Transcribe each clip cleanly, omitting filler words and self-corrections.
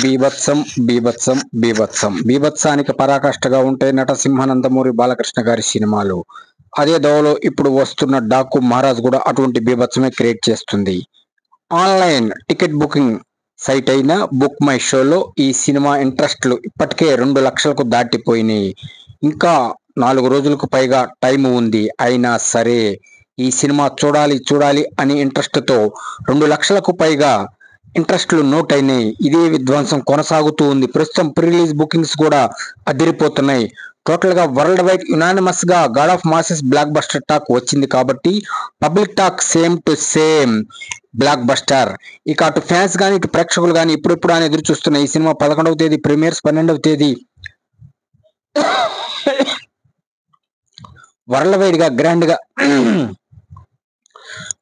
బీభత్సం బీభత్సం బీభత్సం బీభత్సానికి పరాకాష్ఠగా ఉంటే నటసింహ నందమూరి బాలకృష్ణ గారి సినిమాలు. అదే దోవలో ఇప్పుడు వస్తున్న డాకు మహారాజ్ కూడా అటువంటి బీభత్సమే క్రియేట్ చేస్తుంది. ఆన్లైన్ టికెట్ బుకింగ్ సైట్ అయిన బుక్ మై షోలో ఈ సినిమా ఇంట్రెస్ట్లు ఇప్పటికే 2 లక్షలకు దాటిపోయినాయి. ఇంకా 4 రోజులకు పైగా టైం ఉంది. అయినా సరే ఈ సినిమా చూడాలి చూడాలి అని ఇంట్రెస్ట్తో 2 లక్షలకు పైగా ఇంట్రెస్ట్లు నోట్ అయినాయి. ఇదే విధ్వంసం కొనసాగుతూ ఉంది. ప్రస్తుతం ప్రీ రిలీజ్ బుకింగ్స్ కూడా అదిరిపోతున్నాయి. టోటల్ గా వరల్డ్ వైడ్ యునానిమస్ గా God of masses block buster talk వచ్చింది కాబట్టి public talk same to same block buster. ఇక అటు ఫ్యాన్స్ కానీ ఇటు ప్రేక్షకులు కానీ ఇప్పుడిప్పుడు అని ఎదురు చూస్తున్న ఈ సినిమా 11వ తేదీ ప్రీమియర్స్, 12వ తేదీ వరల్డ్ వైడ్ గా గ్రాండ్ గా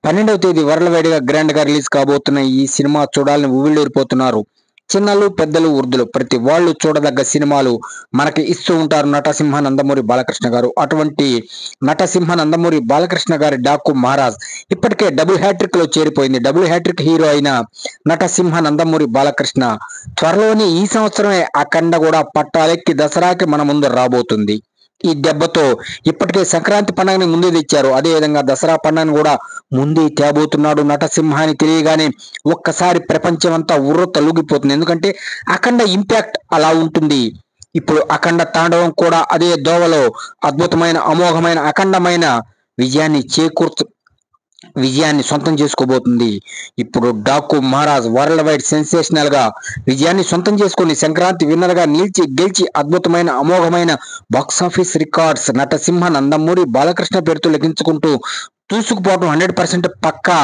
12వ తేదీ వరల్డ్ వైడ్ గా గ్రాండ్ గా రిలీజ్ కాబోతున్న ఈ సినిమా చూడాలని ఊవిళ్ళూరిపోతున్నారు. చిన్నలు పెద్దలు వృద్ధులు ప్రతి వాళ్ళు చూడదగ్గ సినిమాలు మనకి ఇస్తూ ఉంటారు నటసింహ నందమూరి బాలకృష్ణ గారు. అటువంటి నటసింహ నందమూరి బాలకృష్ణ గారి డాకు మహారాజ్ ఇప్పటికే డబుల్ హ్యాట్రిక్ లో చేరిపోయింది. డబుల్ హ్యాట్రిక్ హీరో అయిన నటసింహ నందమూరి బాలకృష్ణ త్వరలోనే ఈ సంవత్సరమే అఖండ కూడా పట్టాలెక్కి దసరాకి మన ముందు రాబోతుంది. ఈ దెబ్బతో ఇప్పటికే సంక్రాంతి పండుగని ముందే తెచ్చారు. అదే విధంగా దసరా పండుగను కూడా ముందే తేబోతున్నాడు నటసింహ అని తెలియగానే ఒక్కసారి ప్రపంచం అంతా ఉర్ర తలుగిపోతుంది. ఎందుకంటే అఖండ ఇంపాక్ట్ అలా ఉంటుంది. ఇప్పుడు అఖండ తాండవం కూడా అదే దోవలో అద్భుతమైన అమోఘమైన అఖండమైన విజయాన్ని సొంతం చేసుకోబోతుంది. ఇప్పుడు Daaku Maharaj world wide sensational గా విజయాన్ని సొంతం చేసుకుని సంక్రాంతి విన్నర్ గా గెలిచి అద్భుతమైన అమోఘమైన బాక్సాఫీస్ రికార్డ్స్ నటసింహ నందమూరి బాలకృష్ణ పేరుతో లెక్కించుకుంటూ దూసుకుపోవడం 100% పక్కా.